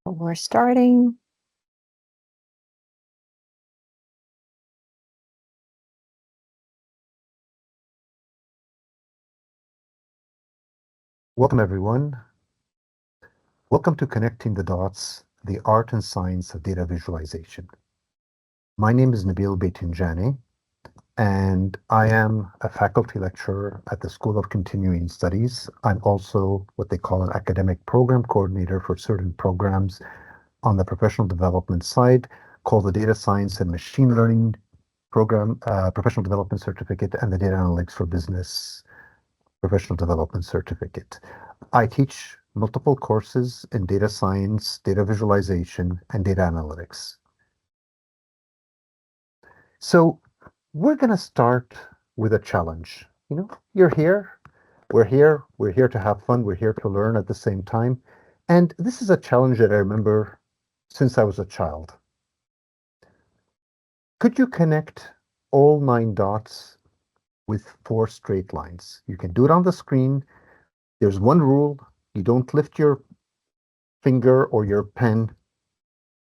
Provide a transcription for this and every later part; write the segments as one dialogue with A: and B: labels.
A: We're starting.
B: Welcome, everyone. Welcome to Connecting the Dots, the art and science of data visualization. My name is Nabil Beitinjaneh, and I am a faculty lecturer at the School of Continuing Studies. I'm also what they call an academic program coordinator for certain programs on the professional development side, called the Data Science and Machine Learning Program, Professional Development Certificate, and the Data Analytics for Business Professional Development Certificate. I teach multiple courses in data science, data visualization, and data analytics. So we're going to start with a challenge. You're here, we're here to have fun, we're here to learn at the same time. And this is a challenge that I remember since I was a child. Could you connect all 9 dots with 4 straight lines? You can do it on the screen. There's one rule. You don't lift your finger or your pen,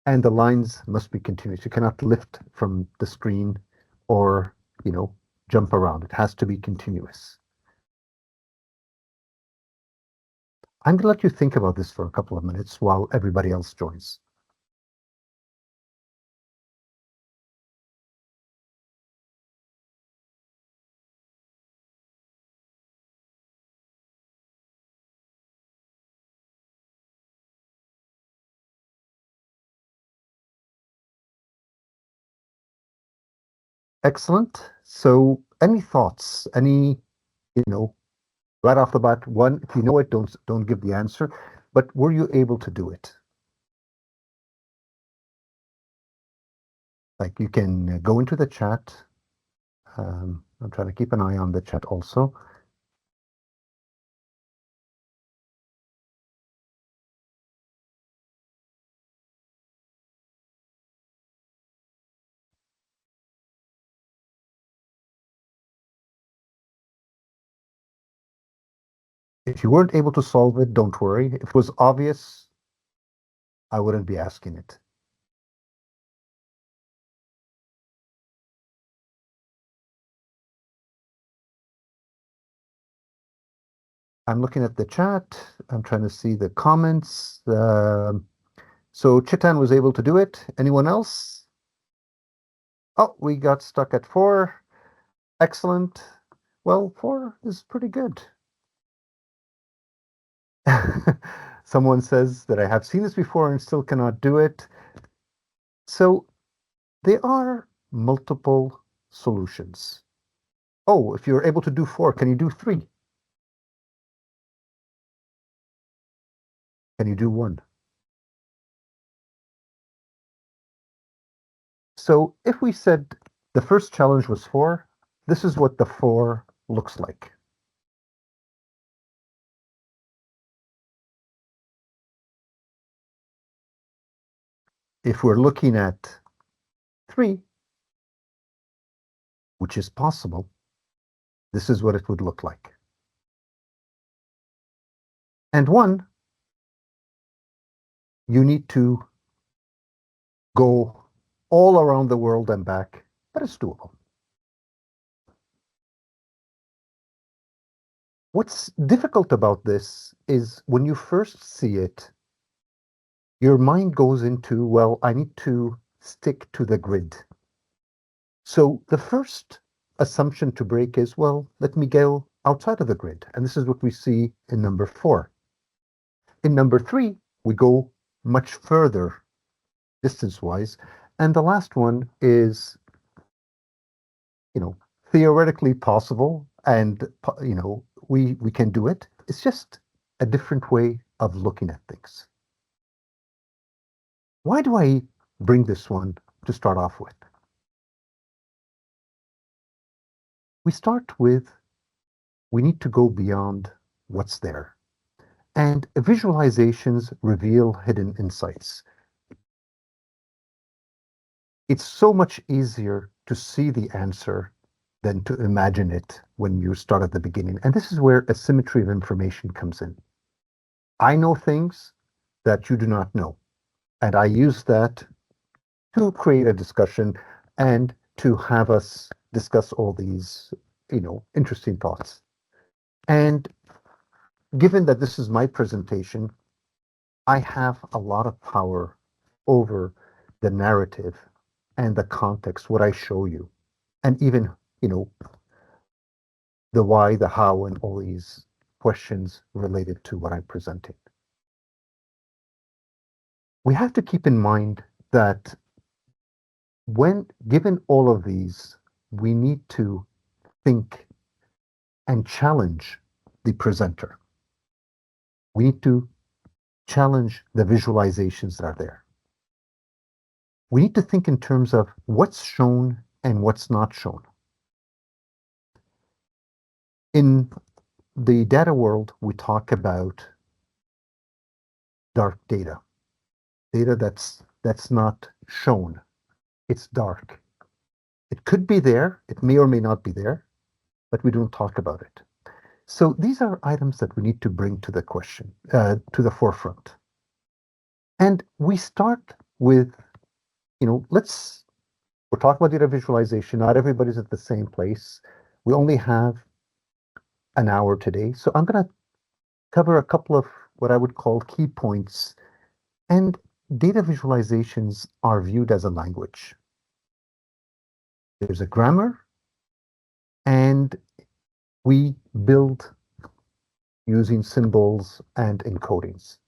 B: and the lines must be continuous. You cannot lift from the screen or, jump around. It has to be continuous. I'm going to let you think about this for a couple of minutes while everybody else joins. Excellent. So any thoughts? Right off the bat, one, if you know it, don't give the answer, but were you able to do it? Like you can go into the chat. I'm trying to keep an eye on the chat also. If you weren't able to solve it, don't worry. If it was obvious, I wouldn't be asking it. I'm looking at the chat. I'm trying to see the comments. So Chitan was able to do it. Anyone else? Oh, we got stuck at 4. Excellent. Well, 4 is pretty good. Someone says that I have seen this before and still cannot do it. So there are multiple solutions. Oh, if you're able to do 4, can you do 3? Can you do 1? So if we said the first challenge was 4, this is what the 4 looks like. If we're looking at 3, which is possible, this is what it would look like. And 1, you need to go all around the world and back, but it's doable. What's difficult about this is when you first see it, your mind goes into, well, I need to stick to the grid. So the first assumption to break is, well, let me go outside of the grid. And this is what we see in number 4. In number 3, we go much further distance-wise. And the last one is, theoretically possible, and, we can do it. It's just a different way of looking at things. Why do I bring this one to start off with? We start with, we need to go beyond what's there. And visualizations reveal hidden insights. It's so much easier to see the answer than to imagine it when you start at the beginning. And this is where asymmetry of information comes in. I know things that you do not know. And I use that to create a discussion and to have us discuss all these, interesting thoughts. And given that this is my presentation, I have a lot of power over the narrative and the context, what I show you, and even, the why, the how, and all these questions related to what I'm presenting. We have to keep in mind that when given all of these, we need to think and challenge the presenter. We need to challenge the visualizations that are there. We need to think in terms of what's shown and what's not shown. In the data world, we talk about dark data, data that's not shown. It's dark. It could be there, it may or may not be there, but we don't talk about it. So these are items that we need to bring to the question, to the forefront. And we start with, we're talking about data visualization. Not everybody's at the same place. We only have an hour today. So I'm going to cover a couple of what I would call key points. And data visualizations are viewed as a language. There's a grammar, and we build using symbols and encodings.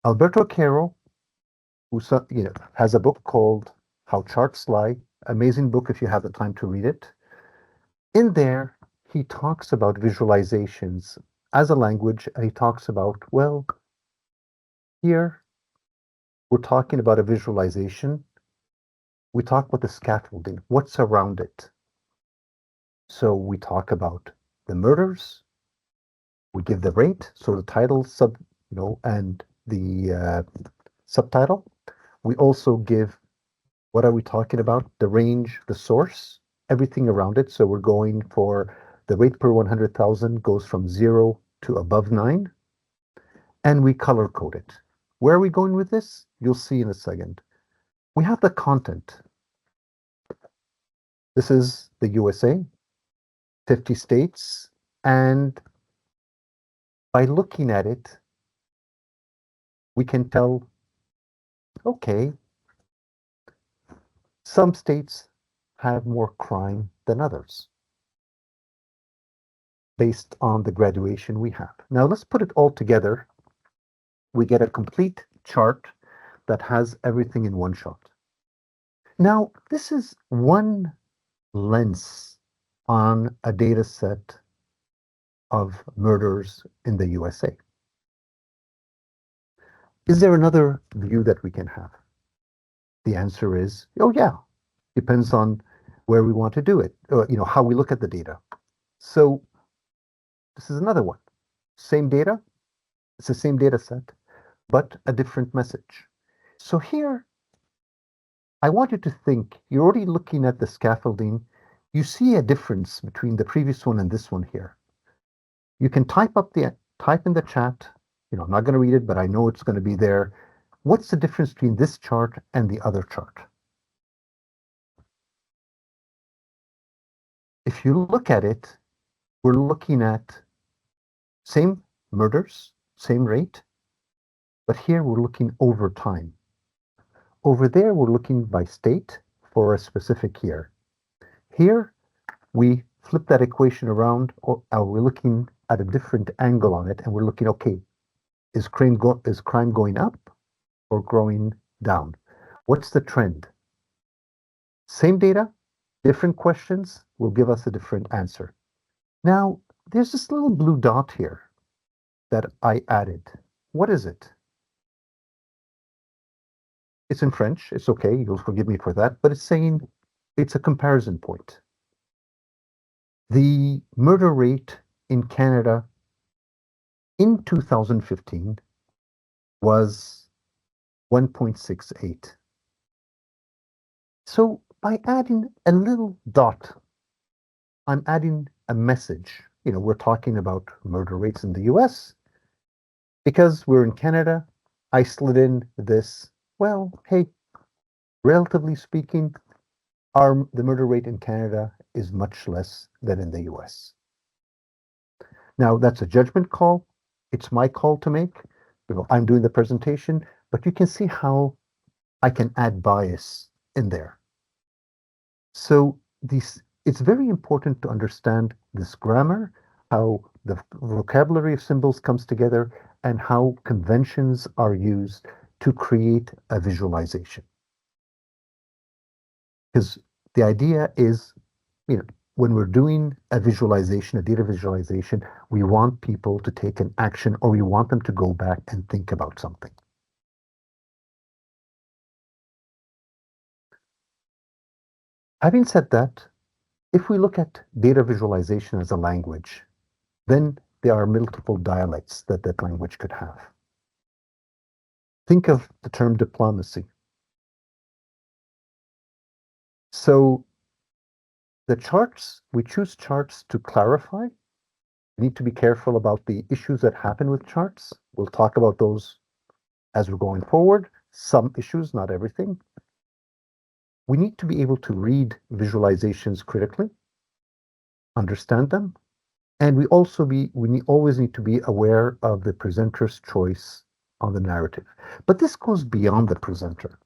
B: Alberto Caro, who has a book called How Charts Lie, amazing book if you have the time to read it. In there, he talks about visualizations as a language, and he talks about, well, here we're talking about a visualization. We talk about the scaffolding, what's around it. So we talk about the murders, we give the rate, so the title, and the subtitle. We also give, what are we talking about? The range, the source, everything around it. So we're going for the rate per 100,000 goes from 0 to above 9. And we color code it. Where are we going with this? You'll see in a second. We have the content. This is the USA, 50 states. And by looking at it, we can tell, okay, some states have more crime than others based on the graduation we have. Now let's put it all together. We get a complete chart that has everything in one shot. Now, this is one lens on a data set of murders in the USA. Is there another view that we can have? The answer is, oh yeah, depends on where we want to do it, or, how we look at the data. So this is another one. Same data, it's the same data set, but a different message. So here, I want you to think, you're already looking at the scaffolding. You see a difference between the previous one and this one here. You can type in the chat. I'm not going to read it, but I know it's going to be there. What's the difference between this chart and the other chart? If you look at it, we're looking at same murders, same rate, but here we're looking over time. Over there, we're looking by state for a specific year. Here, we flip that equation around, or we're looking at a different angle on it, and we're looking, okay, is crime going up or going down? What's the trend? Same data, different questions will give us a different answer. Now, there's this little blue dot here that I added. What is it? It's in French. It's okay. You'll forgive me for that. But it's saying it's a comparison point. The murder rate in Canada in 2015 was 1.68. So by adding a little dot, I'm adding a message. We're talking about murder rates in the US. Because we're in Canada, I slid in this, well, hey, relatively speaking, the murder rate in Canada is much less than in the US. Now, that's a judgment call. It's my call to make. I'm doing the presentation, but you can see how I can add bias in there. So it's very important to understand this grammar, how the vocabulary of symbols comes together, and how conventions are used to create a visualization. Because the idea is, you know, when we're doing a visualization, a data visualization, we want people to take an action or we want them to go back and think about something. Having said that, if we look at data visualization as a language, then there are multiple dialects that that language could have. Think of the term diplomacy. So the charts, we choose charts to clarify. We need to be careful about the issues that happen with charts. We'll talk about those as we're going forward. Some issues, not everything. We need to be able to read visualizations critically, understand them, and always need to be aware of the presenter's choice on the narrative. But this goes beyond the presenter.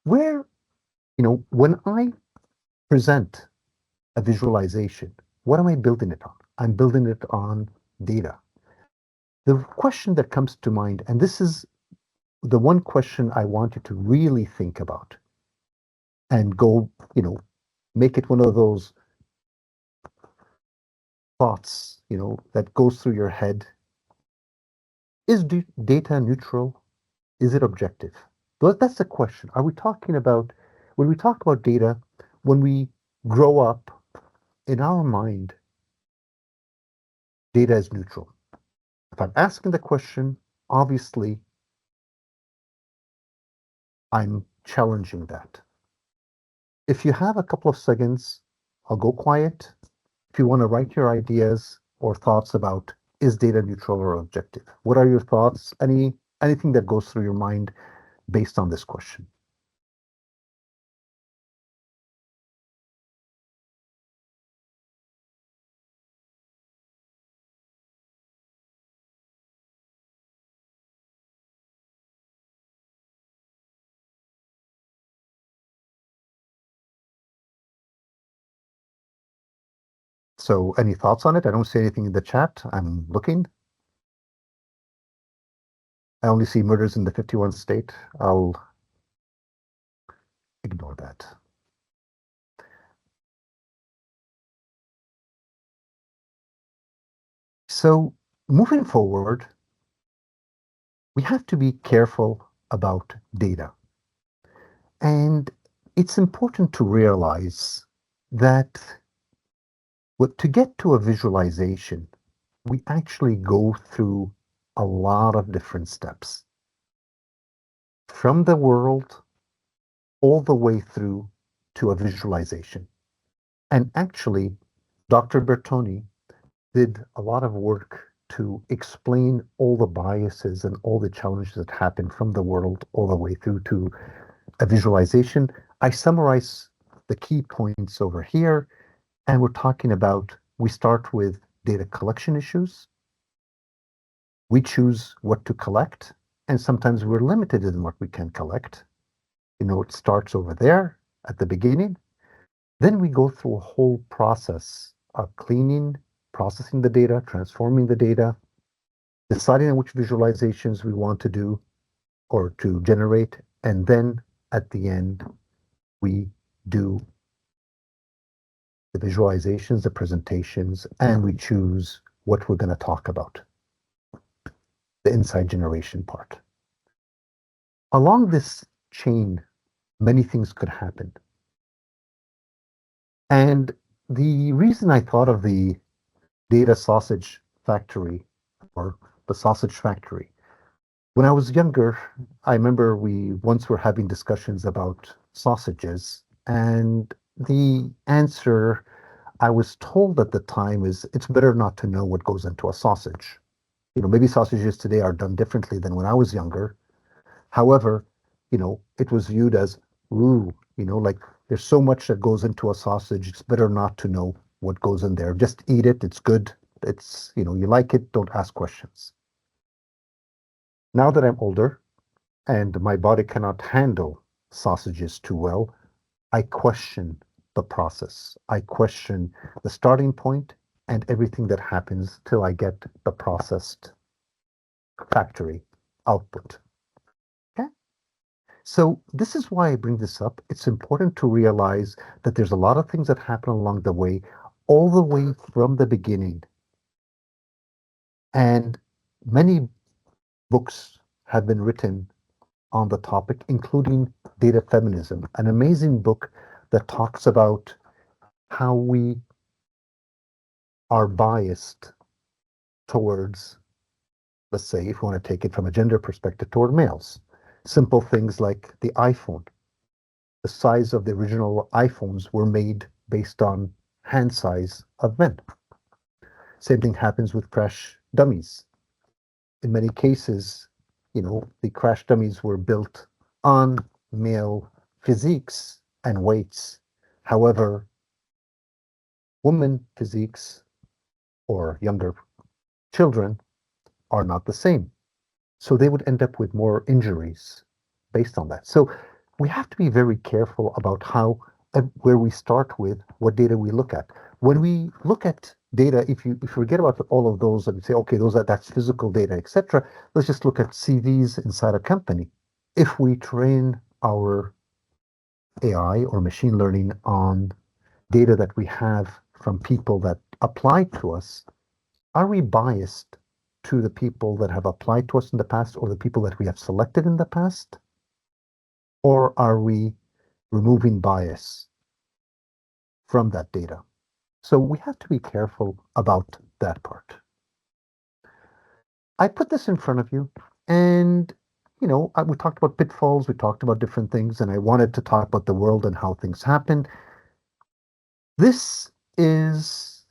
B: Where, when I present a visualization, what am I building it on? I'm building it on data. The question that comes to mind, and this is the one question I want you to really think about and go, make it one of those thoughts, that goes through your head. Is data neutral? Is it objective? That's the question. Are we talking about, when we talk about data, when we grow up, in our mind, data is neutral. If I'm asking the question, obviously, I'm challenging that. If you have a couple of seconds, I'll go quiet. If you want to write your ideas or thoughts about, is data neutral or objective? What are your thoughts? Anything that goes through your mind based on this question? So any thoughts on it? I don't see anything in the chat. I'm looking. I only see murders in the 51 state. I'll ignore that. So moving forward, we have to be careful about data. And it's important to realize that to get to a visualization, we actually go through a lot of different steps. From the world all the way through to a visualization. And actually, Dr. Bertoni did a lot of work to explain all the biases and all the challenges that happen from the world all the way through to a visualization. I summarize the key points over here, and we're talking about, we start with data collection issues. We choose what to collect, and sometimes we're limited in what we can collect. It starts over there at the beginning. Then we go through a whole process of cleaning, processing the data, transforming the data, deciding on which visualizations we want to do or to generate, and then at the end, we do the visualizations, the presentations, and we choose what we're going to talk about, the insight generation part. Along this chain, many things could happen. And the reason I thought of the data sausage factory or the sausage factory, when I was younger, I remember we once were having discussions about sausages, and the answer I was told at the time is, it's better not to know what goes into a sausage. Maybe sausages today are done differently than when I was younger. However, it was viewed as, ooh, like there's so much that goes into a sausage. It's better not to know what goes in there. Just eat it. It's good. You like it. Don't ask questions. Now that I'm older and my body cannot handle sausages too well, I question the process. I question the starting point and everything that happens till I get the processed factory output. Okay? So this is why I bring this up. It's important to realize that there's a lot of things that happen along the way, all the way from the beginning. And many books have been written on the topic, including Data Feminism, an amazing book that talks about how we are biased towards, let's say, if you want to take it from a gender perspective, toward males. Simple things like the iPhone. The size of the original iPhones were made based on hand size of men. Same thing happens with crash dummies. In many cases, the crash dummies were built on male physiques and weights. However, women physiques or younger children are not the same. So they would end up with more injuries based on that. So we have to be very careful about where we start with, what data we look at. When we look at data, if you forget about all of those and say, okay, that's physical data, etc., let's just look at CVs inside a company. If we train our AI or machine learning on data that we have from people that apply to us, are we biased to the people that have applied to us in the past or the people that we have selected in the past? Or are we removing bias from that data? So we have to be careful about that part. I put this in front of you, and we talked about pitfalls, we talked about different things, and I wanted to talk about the world and how things happen. This is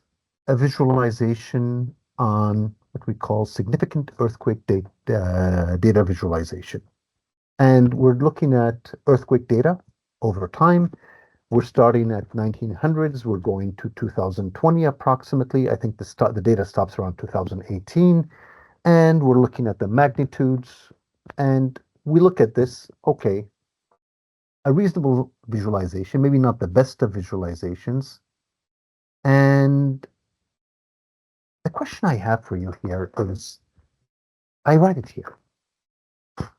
B: a visualization on what we call significant earthquake data visualization. And we're looking at earthquake data over time. We're starting at 1900s. We're going to 2020 approximately. I think the data stops around 2018. And we're looking at the magnitudes. And we look at this, okay, a reasonable visualization, maybe not the best of visualizations. And the question I have for you here is, I write it here.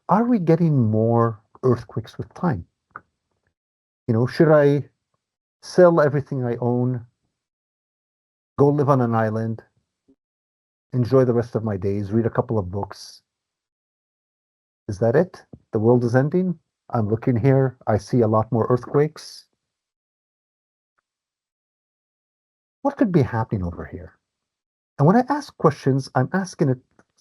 B: Are we getting more earthquakes with time? Should I sell everything I own, go live on an island, enjoy the rest of my days, read a couple of books? Is that it? The world is ending? I'm looking here, I see a lot more earthquakes. What could be happening over here? And when I ask questions, I'm asking it,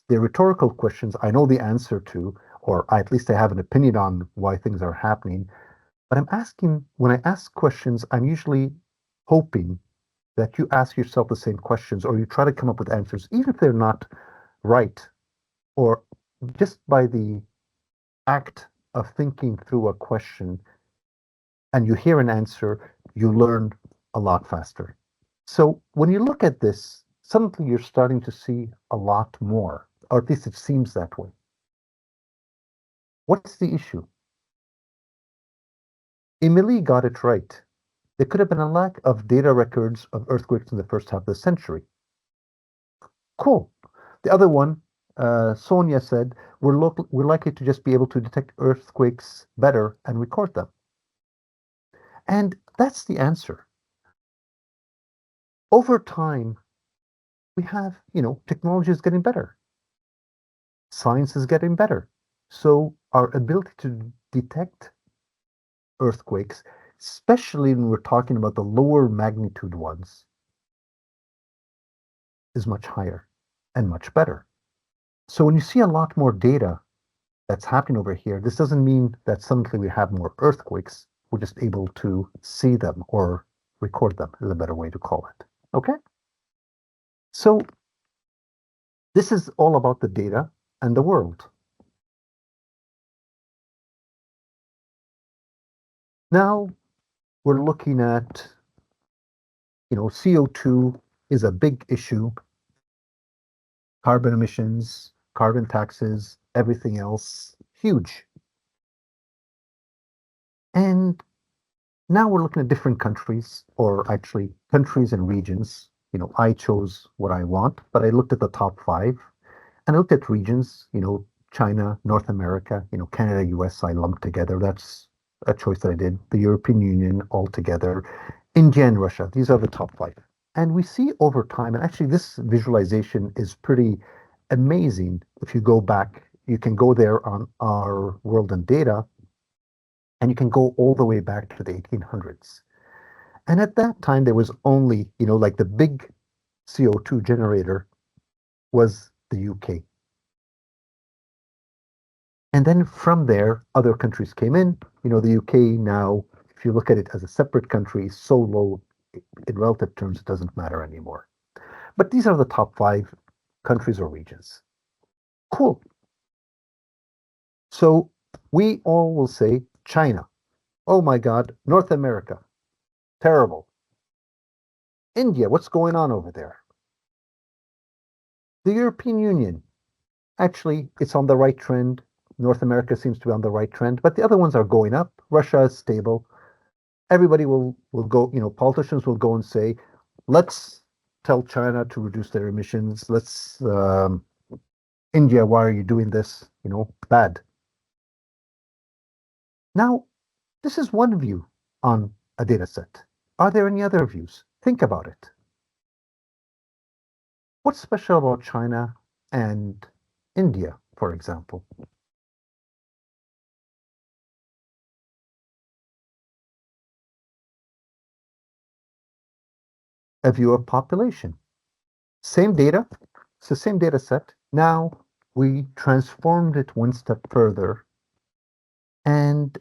B: they're rhetorical questions I know the answer to, or at least I have an opinion on why things are happening. But when I ask questions, I'm usually hoping that you ask yourself the same questions or you try to come up with answers, even if they're not right, or just by the act of thinking through a question and you hear an answer, you learn a lot faster. So when you look at this, suddenly you're starting to see a lot more, or at least it seems that way. What's the issue? Emily got it right. There could have been a lack of data records of earthquakes in the first half of the century. Cool. The other one, Sonia said, we're likely to just be able to detect earthquakes better and record them. And that's the answer. Over time, we have, technology is getting better. Science is getting better. So our ability to detect earthquakes, especially when we're talking about the lower magnitude ones, is much higher and much better. So when you see a lot more data that's happening over here, this doesn't mean that suddenly we have more earthquakes. We're just able to see them or record them, is a better way to call it. Okay? So This is all about the data and the world. Now we're looking at, CO2 is a big issue, carbon emissions, carbon taxes, everything else, huge. And now we're looking at different countries, or actually countries and regions. I chose what I want, but I looked at the top five and I looked at regions, China, North America, Canada, US, I lumped together. That's a choice that I did. The European Union altogether, India and Russia. These are the top five. And we see over time, and actually this visualization is pretty amazing. If you go back, you can go there on our World and Data, and you can go all the way back to the 1800s. And at that time, there was only, like the big CO2 generator was the UK. And then from there, other countries came in. The UK now, if you look at it as a separate country, so low in relative terms, it doesn't matter anymore. But these are the top five countries or regions. Cool. So we all will say China. Oh my God, North America. Terrible. India, what's going on over there? The European Union. Actually, it's on the right trend. North America seems to be on the right trend, but the other ones are going up. Russia is stable. Everybody will go, politicians will go and say, let's tell China to reduce their emissions. Let's India, why are you doing this? Bad. Now, this is one view on a data set. Are there any other views? Think about it. What's special about China and India, for example? A view of population. Same data, it's the same data set. Now we transformed it one step further and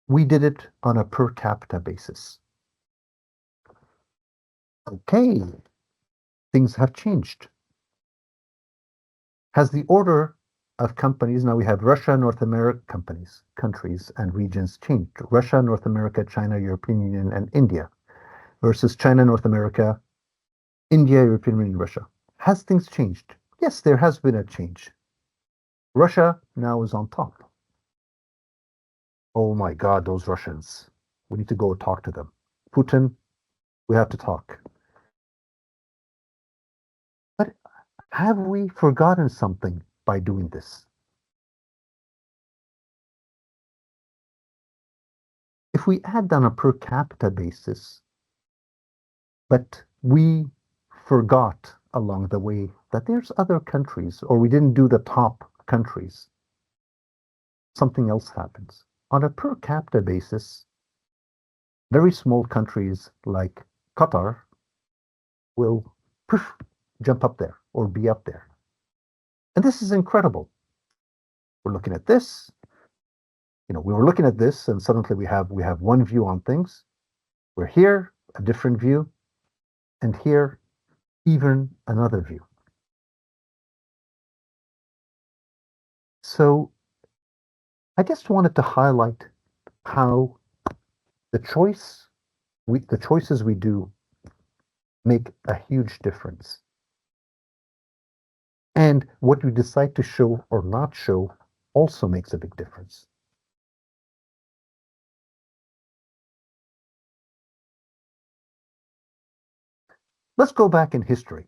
B: we did it on a per capita basis. Okay, things have changed. Has the order of companies, now we have Russia, North America, countries and regions changed? Russia, North America, China, European Union, and India versus China, North America, India, European Union, Russia. Has things changed? Yes, there has been a change. Russia now is on top. Oh my God, those Russians. We need to go talk to them. Putin, we have to talk. But have we forgotten something by doing this? If we add on a per capita basis, but we forgot along the way that there's other countries, or we didn't do the top countries, something else happens. On a per capita basis, very small countries like Qatar will poof, jump up there or be up there. And this is incredible. We're looking at this. We were looking at this, and suddenly we have one view on things. We're here, a different view, and here, even another view. So I just wanted to highlight how the choices we do make a huge difference. And what we decide to show or not show also makes a big difference. Let's go back in history.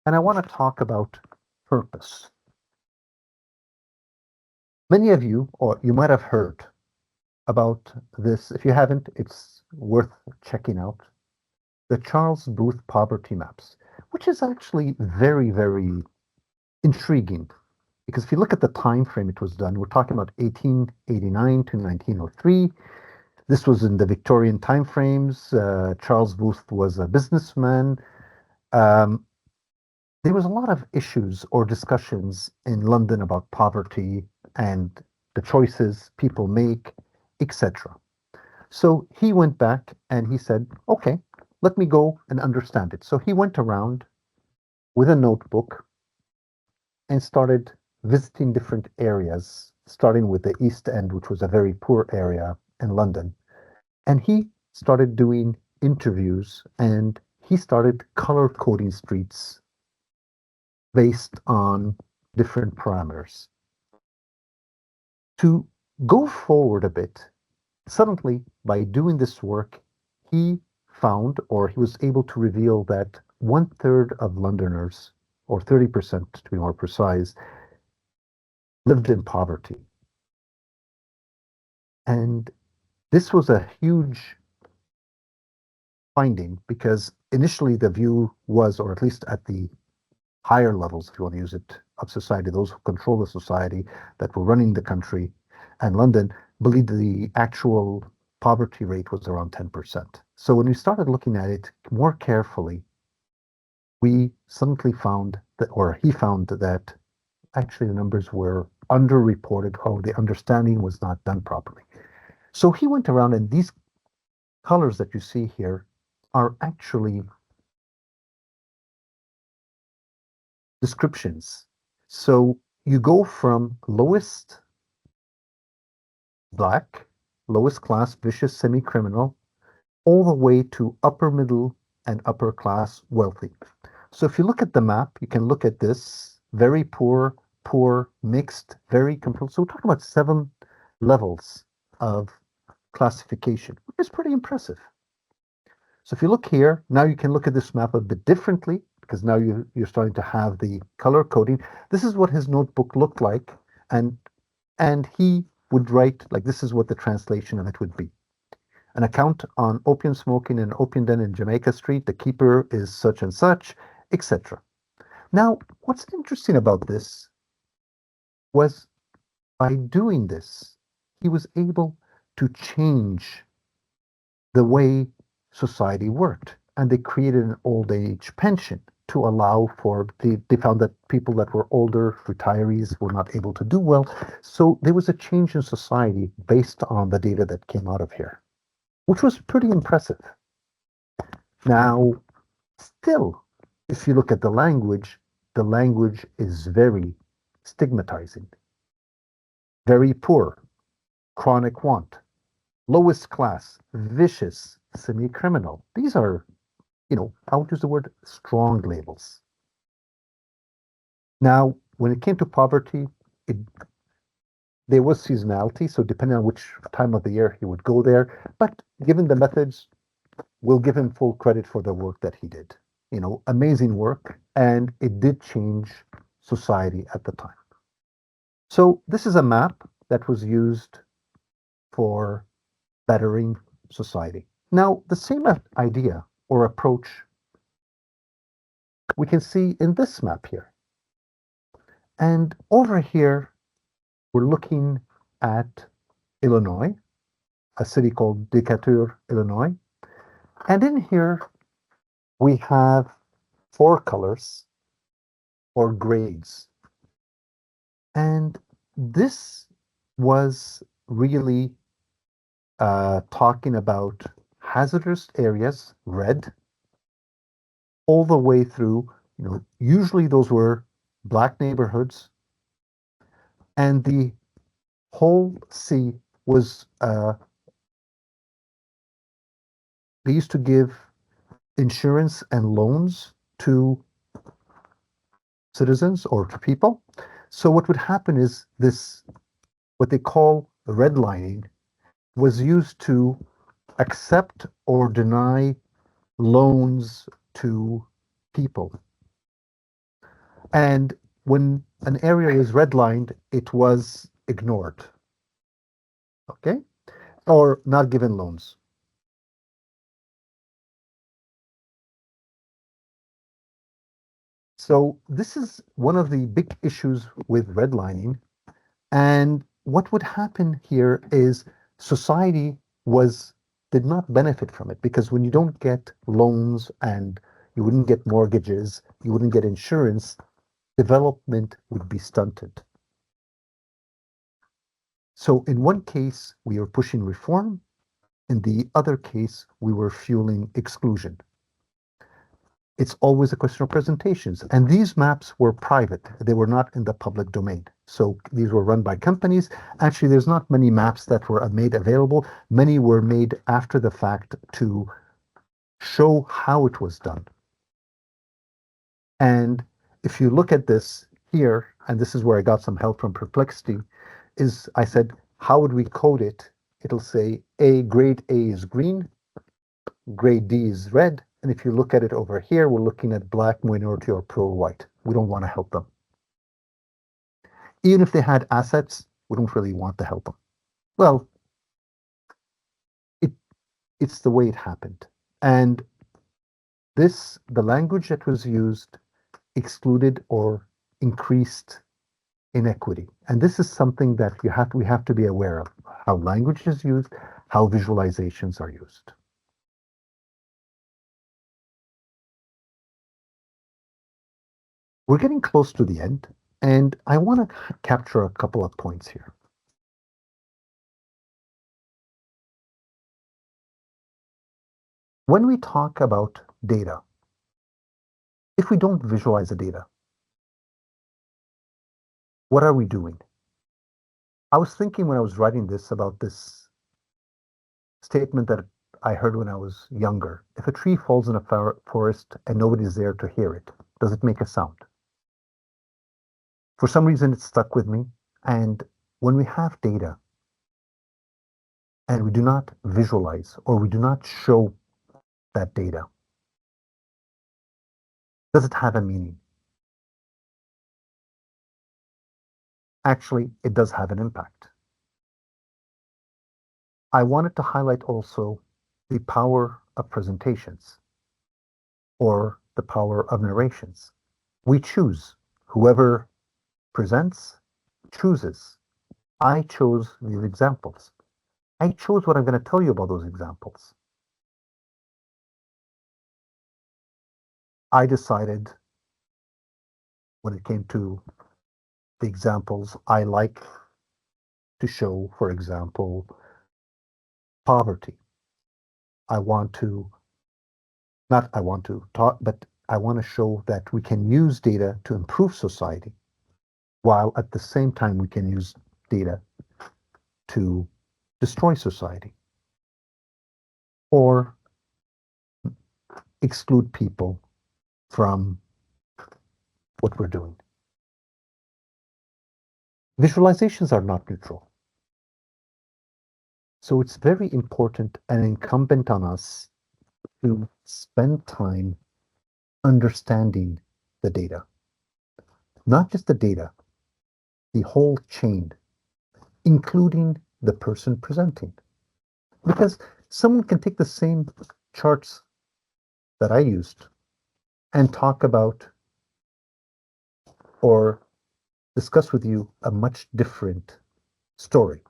B: And I want to talk about purpose. Many of you, or you might have heard about this. If you haven't, it's worth checking out. The Charles Booth poverty maps, which is actually very, very intriguing. Because if you look at the time frame it was done, we're talking about 1889 to 1903. This was in the Victorian time frames. Charles Booth was a businessman. Um, there was a lot of issues or discussions in London about poverty and the choices people make, etc. So he went back and he said, okay, let me go and understand it. So he went around with a notebook and started visiting different areas, starting with the East End, which was a very poor area in London. And he started doing interviews and he started color coding streets based on different parameters. To go forward a bit, suddenly by doing this work, he found or he was able to reveal that one third of Londoners, or 30% to be more precise, lived in poverty. And this was a huge finding because initially the view was, or at least at the higher levels, if you want to use it, of society, those who control the society that were running the country and London, believed the actual poverty rate was around 10%. So when we started looking at it more carefully, we suddenly found that, or he found that actually the numbers were underreported or the understanding was not done properly. So he went around and these colors that you see here are actually descriptions. So you go from lowest black, lowest class, vicious, semi-criminal, all the way to upper middle and upper class wealthy. So if you look at the map, you can look at this very poor, poor, mixed, very complete. So we're talking about 7 levels of classification, which is pretty impressive. So if you look here, now you can look at this map a bit differently because now you're starting to have the color coding. This is what his notebook looked like, and he would write like this is what the translation of it would be. An account on opium smoking in an opium den in Jamaica Street. The keeper is such and such, etc. Now, what's interesting about this was by doing this, he was able to change the way society worked. And they created an old age pension to allow for they found that people that were older, retirees, were not able to do well. So there was a change in society based on the data that came out of here, which was pretty impressive. Now, still, if you look at the language is very stigmatizing, very poor, chronic want, lowest class, vicious, semi-criminal. These are, I would use the word strong labels. Now, when it came to poverty, it, there was seasonality, so depending on which time of the year he would go there. But given the methods, we'll give him full credit for the work that he did. Amazing work, and it did change society at the time. So this is a map that was used for bettering society. Now, the same idea or approach we can see in this map here. And over here, we're looking at Illinois, a city called Decatur, Illinois. And in here, we have 4 colors or grades. And this was really talking about hazardous areas, red, all the way through, usually those were black neighborhoods. And the whole C was, they used to give insurance and loans to citizens or to people. So what would happen is this, what they call redlining, was used to accept or deny loans to people. And when an area is redlined, it was ignored, okay, or not given loans. So this is one of the big issues with redlining. And what would happen here is society was did not benefit from it because when you don't get loans and you wouldn't get mortgages, you wouldn't get insurance, development would be stunted. So in one case, we were pushing reform. In the other case, we were fueling exclusion. It's always a question of presentations. And these maps were private. They were not in the public domain. So these were run by companies. Actually, there's not many maps that were made available. Many were made after the fact to show how it was done. And if you look at this here, and this is where I got some help from Perplexity, is I said, how would we code it? It'll say grade A is green, grade D is red. And if you look at it over here, we're looking at black, minority, or pro white. We don't want to help them. Even if they had assets, we don't really want to help them. Well, it's the way it happened. And the language that was used excluded or increased inequity. And this is something that we have to be aware of, how language is used, how visualizations are used. We're getting close to the end, and I want to capture a couple of points here. When we talk about data, if we don't visualize the data, what are we doing? I was thinking when I was writing this about this statement that I heard when I was younger. If a tree falls in a forest and nobody's there to hear it, does it make a sound? For some reason, it stuck with me. And when we have data and we do not visualize or we do not show that data, does it have a meaning? Actually, it does have an impact. I wanted to highlight also the power of presentations or the power of narrations. We choose. Whoever presents chooses. I chose these examples. I chose what I'm going to tell you about those examples. I decided when it came to the examples, I like to show, for example, poverty. I want to, not I want to talk, but I want to show that we can use data to improve society, while at the same time we can use data to destroy society or exclude people from what we're doing. Visualizations are not neutral. So it's very important and incumbent on us to spend time understanding the data. Not just the data, the whole chain, including the person presenting. Because someone can take the same charts that I used and talk about or discuss with you a much different story.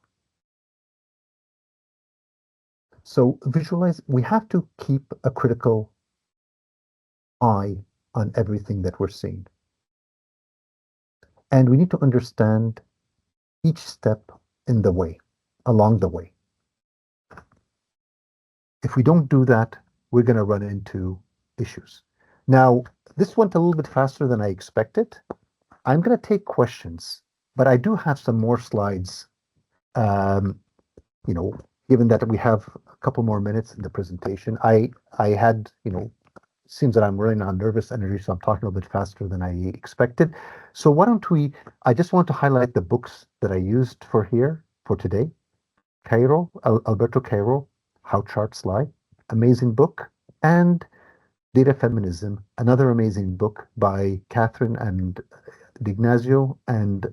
B: So visualize, we have to keep a critical eye on everything that we're seeing. And we need to understand each step in the way, along the way. If we don't do that, we're going to run into issues. Now, this went a little bit faster than I expected. I'm going to take questions, but I do have some more slides. Um, given that we have a couple more minutes in the presentation, I had, seems that I'm running on nervous energy, so I'm talking a little bit faster than I expected. So why don't I just want to highlight the books that I used for today. Alberto Cairo, How Charts Lie, amazing book, and Data Feminism, another amazing book by Catherine and D'Ignazio and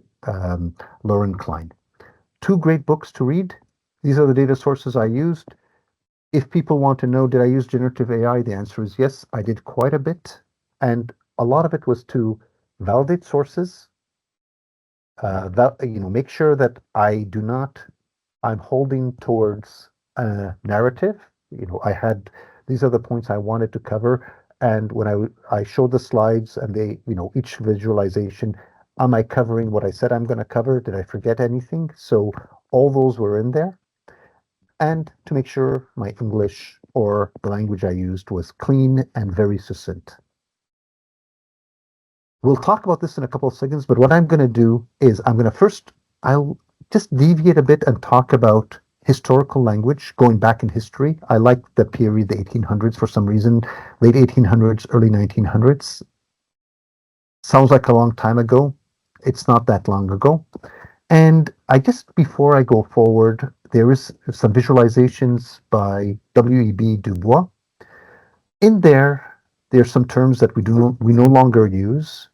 B: Lauren Klein. Two great books to read. These are the data sources I used. If people want to know, did I use generative AI? The answer is yes, I did quite a bit. And a lot of it was to validate sources, make sure that I'm holding towards a narrative. These are the points I wanted to cover. And when I showed the slides and each visualization, am I covering what I said I'm going to cover? Did I forget anything? So all those were in there. And to make sure my English or the language I used was clean and very succinct. We'll talk about this in a couple of seconds, but what I'm going to do is I'll just deviate a bit and talk about historical language going back in history. I like the period, the 1800s for some reason, late 1800s, early 1900s. Sounds like a long time ago. It's not that long ago. And I guess before I go forward, there is some visualizations by W.E.B. Du Bois. In there's some terms that we no longer use.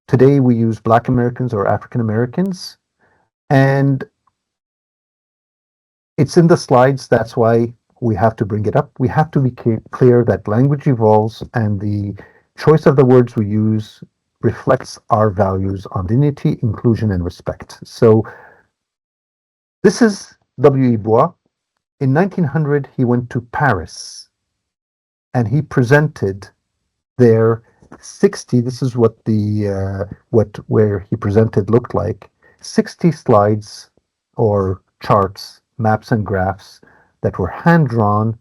B: Today we use Black Americans or African Americans, and it's in the slides. That's why we have to bring it up. We have to be clear that language evolves and the choice of the words we use reflects our values on dignity, inclusion, and respect. So this is W.E. Bois. In 1900, he went to Paris and he presented there 60. This is what where he presented looked like. 60 slides or charts, maps and graphs that were hand drawn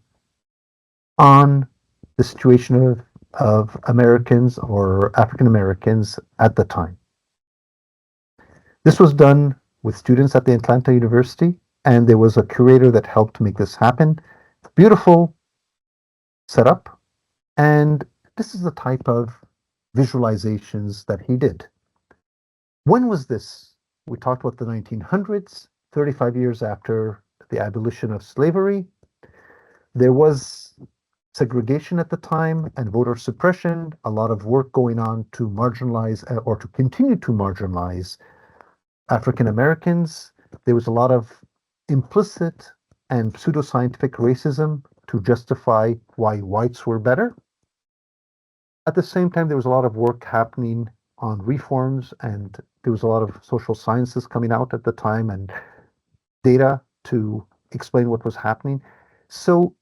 B: on the situation of Americans or African Americans at the time. This was done with students at the Atlanta University, and there was a curator that helped make this happen. Beautiful setup, and this is the type of visualizations that he did. When was this? We talked about the 1900s, 35 years after the abolition of slavery. There was segregation at the time and voter suppression, a lot of work going on to marginalize or to continue to marginalize African Americans. There was a lot of implicit and pseudoscientific racism to justify why whites were better. At the same time, there was a lot of work happening on reforms, and there was a lot of social sciences coming out at the time and data to explain what was happening. So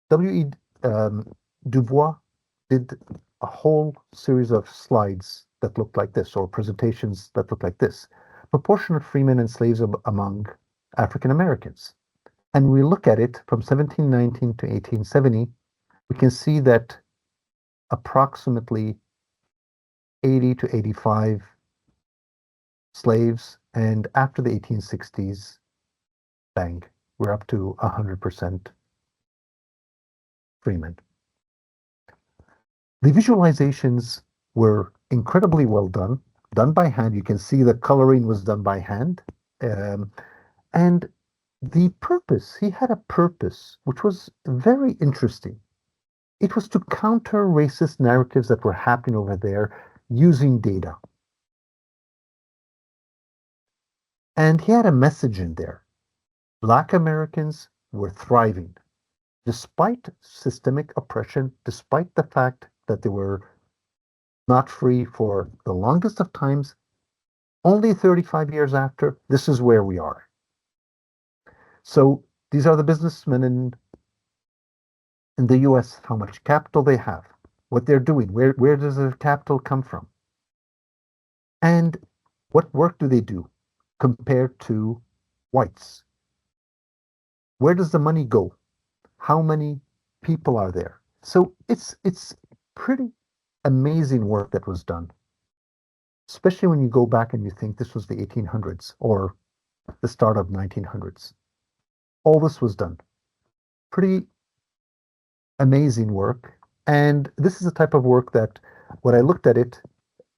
B: W.E. Du Bois did a whole series of slides that looked like this, or presentations that looked like this. Proportion of freemen and slaves among African Americans. And we look at it from 1719 to 1870, we can see that approximately 80 to 85 slaves, and after the 1860s, bang, we're up to 100% freemen. The visualizations were incredibly well done by hand. You can see the coloring was done by hand. And the purpose, he had a purpose, which was very interesting. It was to counter racist narratives that were happening over there using data. And he had a message in there. Black Americans were thriving despite systemic oppression, despite the fact that they were not free for the longest of times. Only 35 years after, this is where we are. So these are the businessmen in the US, how much capital they have, what they're doing, where does their capital come from? And what work do they do compared to whites? Where does the money go? How many people are there? So it's pretty amazing work that was done, especially when you go back and you think this was the 1800s or the start of 1900s. All this was done. Pretty amazing work. And this is the type of work that when I looked at it,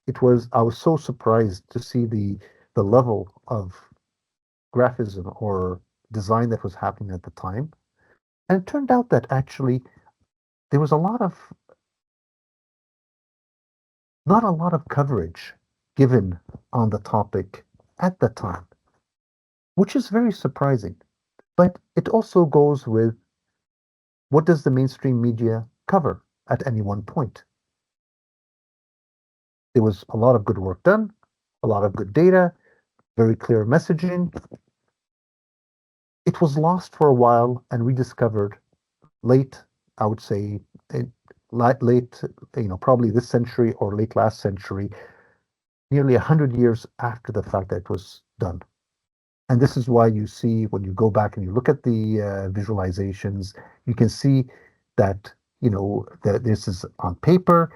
B: I was so surprised to see the level of graphism or design that was happening at the time. And it turned out that actually there was not a lot of coverage given on the topic at the time, which is very surprising. But it also goes with what does the mainstream media cover at any one point? There was a lot of good work done, a lot of good data, very clear messaging. It was lost for a while and rediscovered late, I would say, late, probably this century or late last century, nearly 100 years after the fact that it was done. And this is why you see when you go back and you look at the visualizations, you can see that, that this is on paper.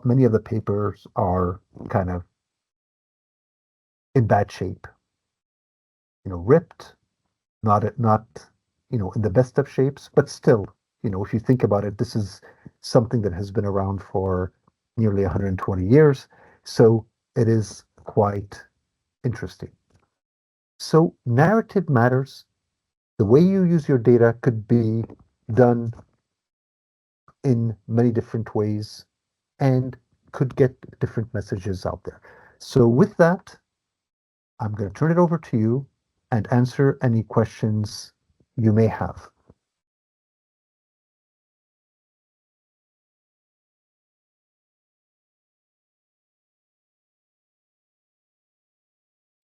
B: many of the papers are kind of in bad shape, ripped, not in the best of shapes, but still, if you think about it, this is something that has been around for nearly 120 years, so it is quite interesting. So narrative matters. The way you use your data could be done in many different ways and could get different messages out there. So with that, I'm going to turn it over to you and answer any questions you may have.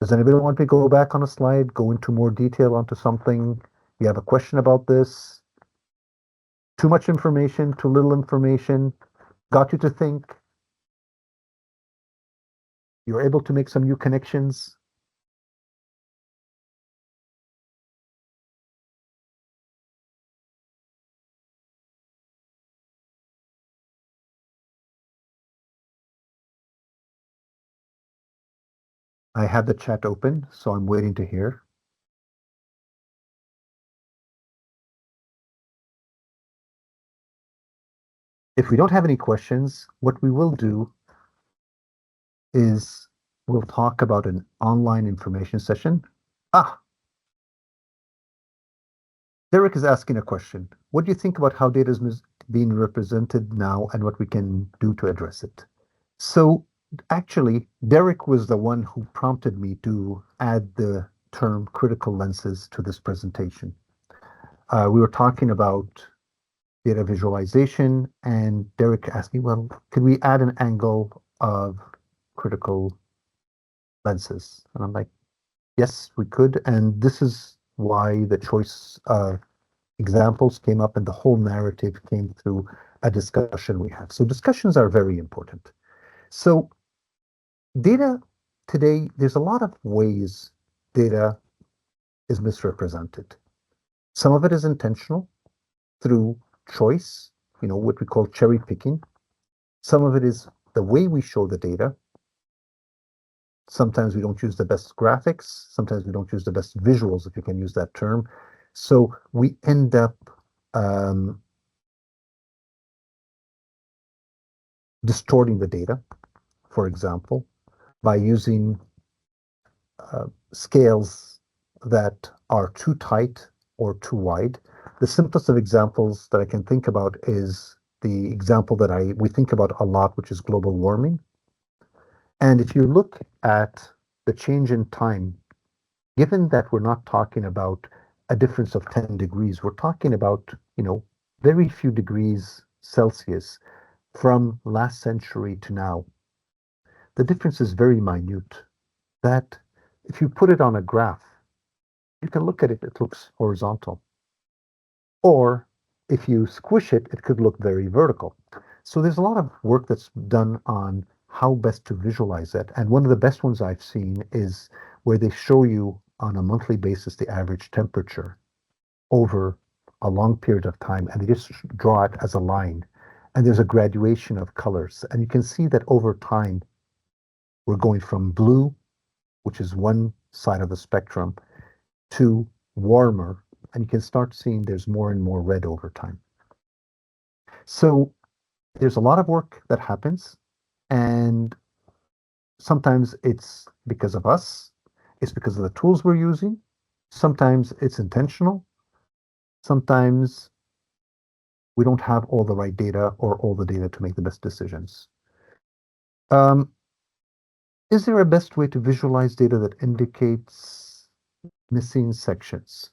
B: Does anybody want me to go back on a slide, go into more detail onto something? You have a question about this? Too much information, too little information, got you to think? You're able to make some new connections? I have the chat open, so I'm waiting to hear. If we don't have any questions, what we will do is we'll talk about an online information session. Derek is asking a question. What do you think about how data is being represented now and what we can do to address it? So actually, Derek was the one who prompted me to add the term critical lenses to this presentation. We were talking about data visualization, and Derek asked me, well, could we add an angle of critical lenses? And I'm like, yes, we could. And this is why the choice of examples came up and the whole narrative came through a discussion we had. So discussions are very important. So data today, there's a lot of ways data is misrepresented. Some of it is intentional through choice, what we call cherry picking. Some of it is the way we show the data. Sometimes we don't use the best graphics. Sometimes we don't use the best visuals, if you can use that term. So we end up distorting the data, for example, by using scales that are too tight or too wide. The simplest of examples that I can think about is the example that we think about a lot, which is global warming. And if you look at the change in time, given that we're not talking about a difference of 10 degrees, we're talking about, very few degrees Celsius from last century to now. The difference is very minute. That if you put it on a graph, you can look at it, it looks horizontal. Or if you squish it, it could look very vertical. So there's a lot of work that's done on how best to visualize it. And one of the best ones I've seen is where they show you on a monthly basis the average temperature over a long period of time, and they just draw it as a line. And there's a graduation of colors. And you can see that over time, we're going from blue, which is one side of the spectrum, to warmer, and you can start seeing there's more and more red over time. So there's a lot of work that happens, and sometimes it's because of us, it's because of the tools we're using, sometimes it's intentional, sometimes we don't have all the right data or all the data to make the best decisions. Is there a best way to visualize data that indicates missing sections?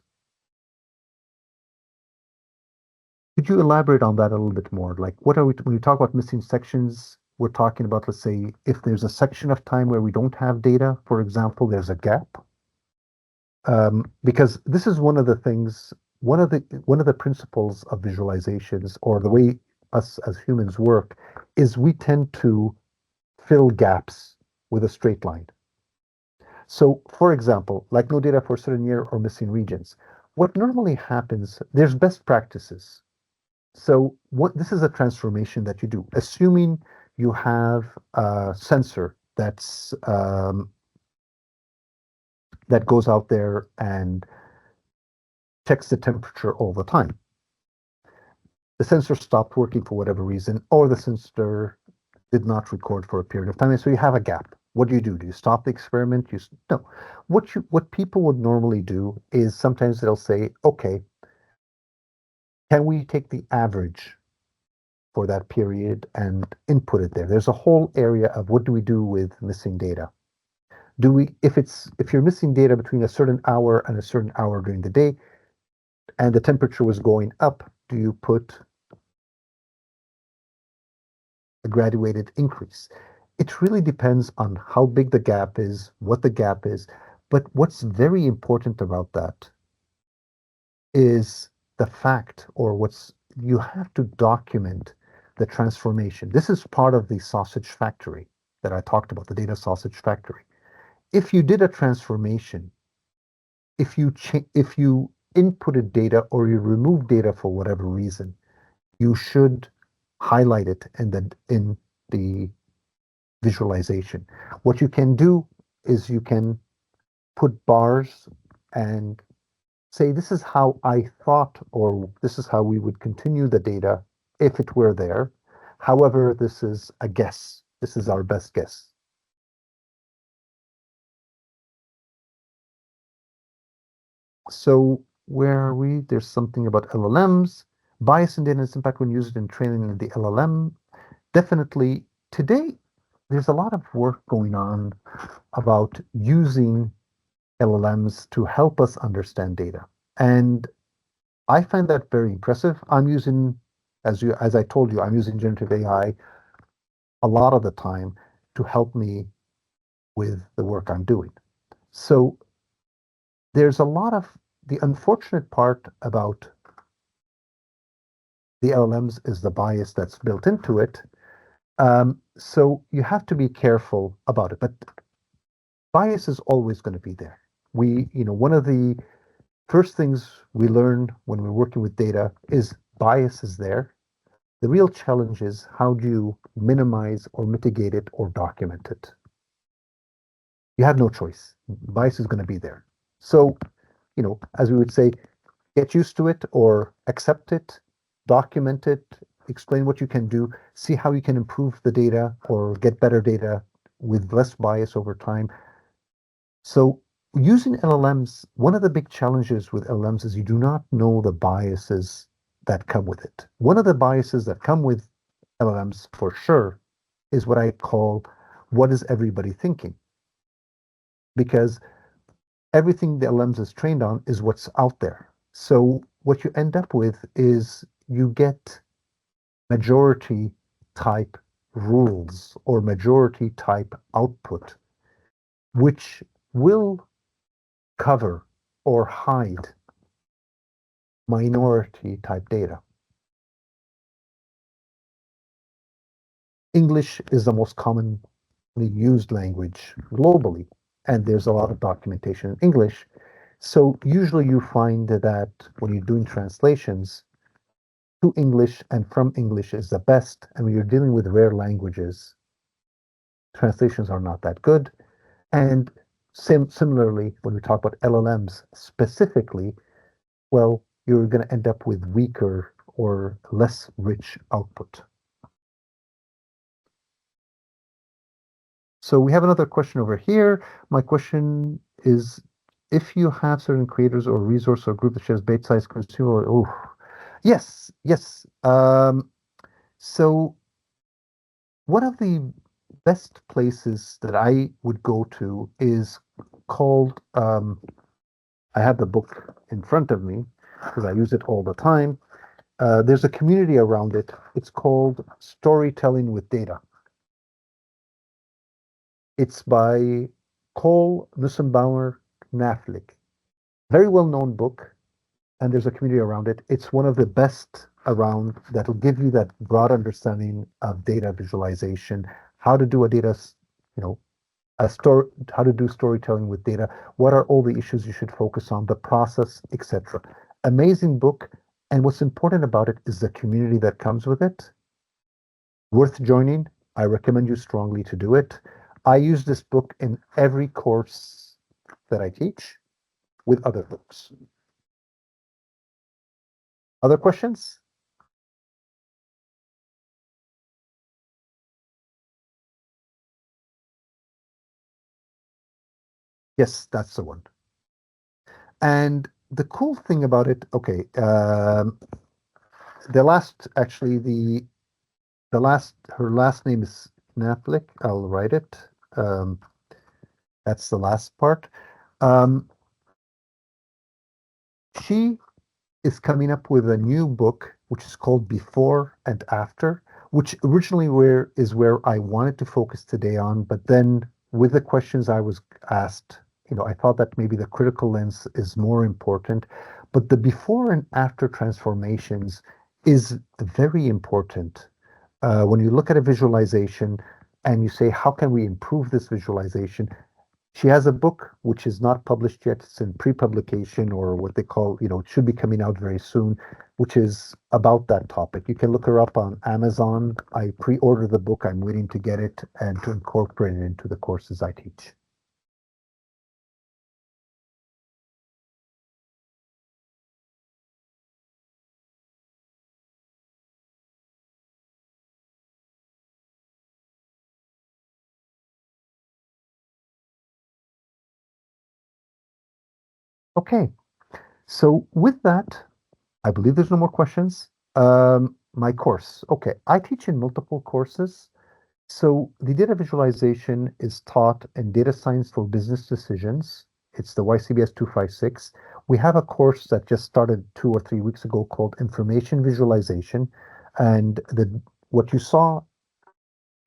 B: Could you elaborate on that a little bit more? Like, what are we, when we talk about missing sections, we're talking about, let's say, if there's a section of time where we don't have data, for example, there's a gap. Because this is one of the things, one of the principles of visualizations, or the way us as humans work, is we tend to fill gaps with a straight line. So, for example, like no data for a certain year or missing regions. What normally happens, there's best practices. So this is a transformation that you do, assuming you have a sensor that goes out there and checks the temperature all the time. The sensor stopped working for whatever reason, or the sensor did not record for a period of time, and so you have a gap. What do? Do you stop the experiment? No. What people would normally do is sometimes they'll say, okay, can we take the average for that period and input it there? There's a whole area of what do we do with missing data? If you're missing data between a certain hour and a certain hour during the day, and the temperature was going up, do you put a graduated increase? It really depends on how big the gap is, what the gap is. But what's very important about that is the fact, or you have to document the transformation. This is part of the sausage factory that I talked about, the data sausage factory. If you did a transformation, if you inputted data or you removed data for whatever reason, you should highlight it in the visualization. What you can do is you can put bars and say, this is how I thought, or this is how we would continue the data if it were there. However, this is a guess. This is our best guess. So where are we? There's something about LLMs. Bias in data and its impact when used in training the LLM. Definitely today, there's a lot of work going on about using LLMs to help us understand data. And I find that very impressive. I'm using, as I told you, I'm using generative AI a lot of the time to help me with the work I'm doing. So there's a lot of the unfortunate part about the LLMs is the bias that's built into it. So you have to be careful about it, but bias is always going to be there. One of the first things we learn when we're working with data is bias is there. The real challenge is how do you minimize or mitigate it or document it? You have no choice. Bias is going to be there. So, as we would say, get used to it or accept it, document it, explain what you can do, see how you can improve the data or get better data with less bias over time. So using LLMs, one of the big challenges with LLMs is you do not know the biases that come with it. One of the biases that come with LLMs for sure is what I call, what is everybody thinking? Because everything the LLMs is trained on is what's out there. So what you end up with is you get majority type rules or majority type output, which will cover or hide minority type data. English is the most commonly used language globally, and there's a lot of documentation in English. So usually you find that when you're doing translations, to English and from English is the best. And when you're dealing with rare languages, translations are not that good. And similarly, when we talk about LLMs specifically, well, you're going to end up with weaker or less rich output. So we have another question over here. My question is, if you have certain creators or resource or group that shares bait-sized consumer, oh, yes. So one of the best places that I would go to is called, I have the book in front of me because I use it all the time. There's a community around it. It's called Storytelling with Data. It's by Cole Nussbaum Knaflick. Very well-known book, and there's a community around it. It's one of the best around that will give you that broad understanding of data visualization, how to do a data, how to do storytelling with data, what are all the issues you should focus on, the process, etc. Amazing book, and what's important about it is the community that comes with it. Worth joining. I recommend you strongly to do it. I use this book in every course that I teach with other books. Other questions? Yes, that's the one. And the cool thing about it, okay, the last, actually, the last, her last name is Knaplik. I'll write it. Um, that's the last part. Um, she is coming up with a new book, which is called Before and After, which originally where I wanted to focus today on, but then with the questions I was asked, I thought that maybe the critical lens is more important, but the before and after transformations is very important. When you look at a visualization and you say, how can we improve this visualization? She has a book which is not published yet. It's in pre-publication, or what they call, it should be coming out very soon, which is about that topic. You can look her up on Amazon. I pre-ordered the book. I'm waiting to get it and to incorporate it into the courses I teach. Okay, so with that, I believe there's no more questions. My course. Okay, I teach in multiple courses. So the data visualization is taught in data science for business decisions. It's the YCBS 256. We have a course that just started 2 or 3 weeks ago called Information Visualization. And what you saw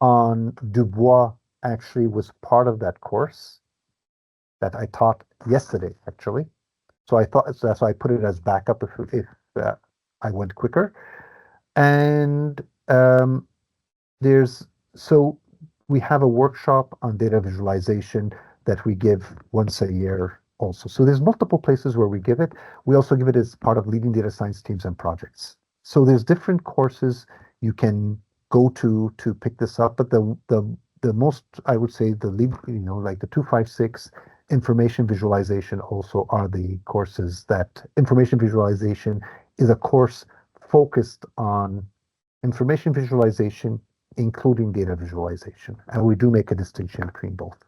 B: on Dubois actually was part of that course that I taught yesterday, actually. So I thought, so that's why I put it as backup if I went quicker. And there's so we have a workshop on data visualization that we give once a year also. So there's multiple places where we give it. We also give it as part of leading data science teams and projects. So there's different courses you can go to pick this up, but the most, I would say, the lead, like the 256 information visualization also are the courses that information visualization is a course focused on information visualization, including data visualization. And we do make a distinction between both.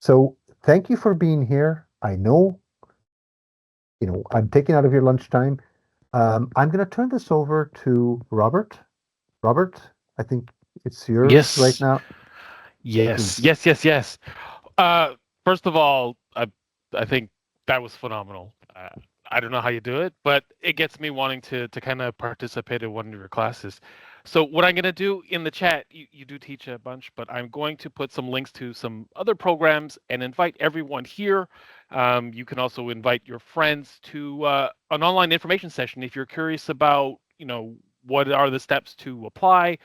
B: So thank you for being here. I know, I'm taking out of your lunchtime. I'm going to turn this over to Robert. Robert, I think it's yours right
A: Yes,
B: now.
A: yes,
B: Please.
A: yes, yes, yes. Uh, First of all, I think that was phenomenal. I don't know how you do it, but it gets me wanting to kind of participate in one of your classes. So what I'm going to do in the chat, you do teach a bunch, but I'm going to put some links to some other programs and invite everyone here. You can also invite your friends to an online information session if you're curious about, what are the steps to apply?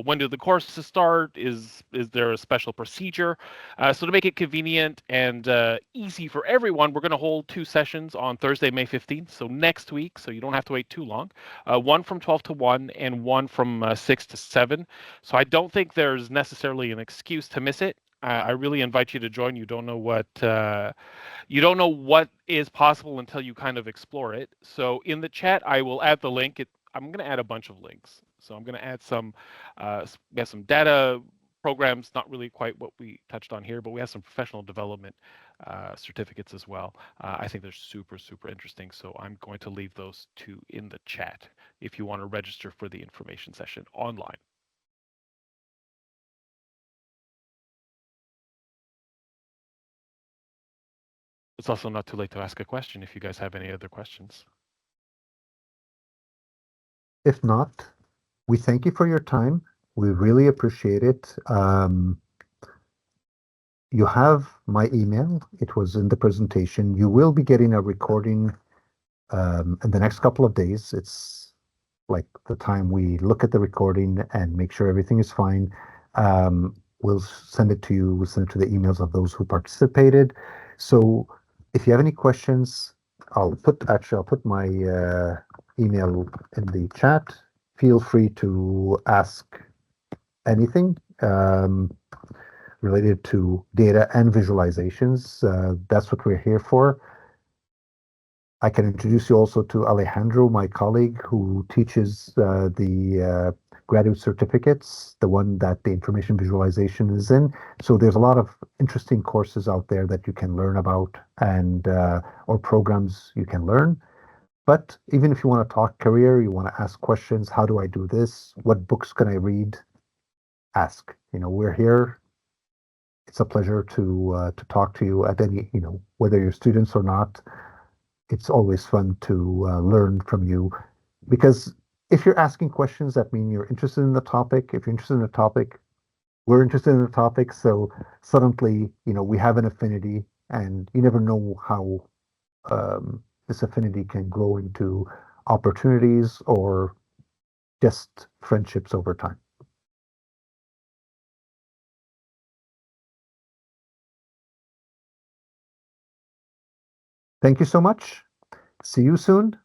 A: When do the courses start? Is there a special procedure? So to make it convenient and easy for everyone, we're going to hold 2 sessions on Thursday, May 15th, so next week, so you don't have to wait too long. One from 12 to 1 and one from 6 to 7. So I don't think there's necessarily an excuse to miss it. I really invite you to join. You don't know what is possible until you kind of explore it. So in the chat, I will add the link. I'm going to add a bunch of links. So I'm going to add we have some data programs, not really quite what we touched on here, but we have some professional development certificates as well. I think they're super, super interesting. So I'm going to leave those two in the chat if you want to register for the information session online. It's also not too late to ask a question if you guys have any other questions.
B: If not, we thank you for your time. We really appreciate it. You have my email. It was in the presentation. You will be getting a recording in the next couple of days. It's like the time we look at the recording and make sure everything is fine. We'll send it to you. We'll send it to the emails of those who participated. So if you have any questions, I'll put my email in the chat. Feel free to ask anything related to data and visualizations. That's what we're here for. I can introduce you also to Alejandro, my colleague, who teaches the graduate certificates, the one that the information visualization is in. So there's a lot of interesting courses out there that you can learn about and or programs you can learn. But even if you want to talk career, you want to ask questions, how do I do this? What books can I read? Ask. We're here. It's a pleasure to talk to you at any, whether you're students or not. It's always fun to learn from you because if you're asking questions, that mean you're interested in the topic. If you're interested in the topic, we're interested in the topic. So suddenly, we have an affinity, and you never know how this affinity can grow into opportunities or just friendships over time. Thank you so much. See you soon.